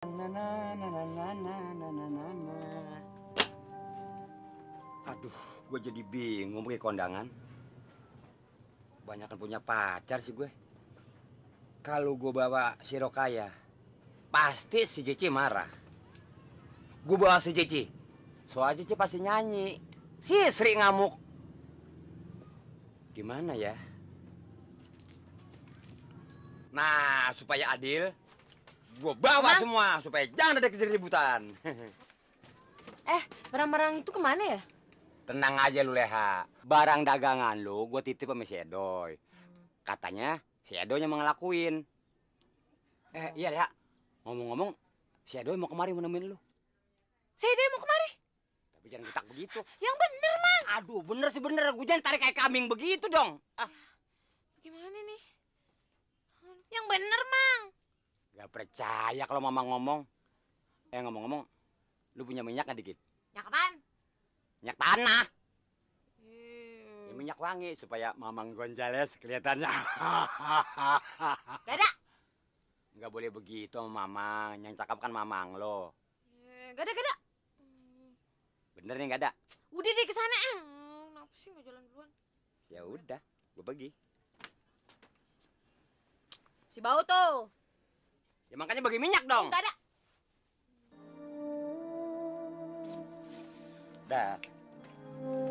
Aduh, gue jadi bingung pakai kondangan. Banyakan punya pacar sih gue. Kalau gue bawa si Rokaya, pasti si Cici marah. Gue bawa si Cici, soal Cici pasti nyanyi. Si Sri ngamuk. Gimana ya? Nah, supaya adil, gue bawa semua supaya jangan ada keributan. Barang-barang itu kemana ya? Tenang aja lu Leha, barang dagangan lu gue titip sama si Edoy. Katanya si Edoynya mau ngelakuin. Iya Leha, ngomong-ngomong si Edoy mau kemari mau nemuin lu. Si Ede mau kemari? Tapi jangan getak begitu. Yang bener, Mang. Aduh, bener sih bener, gue jangan tarik kayak kambing begitu dong. Bagaimana nih? Yang bener, Mang. Gak percaya kalau mama ngomong. Ngomong-ngomong, lu punya minyak gak dikit? Yang apaan? Minyak tanah. Ya, minyak wangi supaya Mamang Gonzales kelihatannya. Gak ada. Nggak boleh begitu sama Mamang. Yang cakep kan Mamang lo. Gak ada. Bener nih nggak ada? Udah deh kesana. Kenapa sih nggak jalan duluan? Ya udah, gue pergi. Si bau tuh. Ya makanya bagi minyak dong. Gak ada. Dah.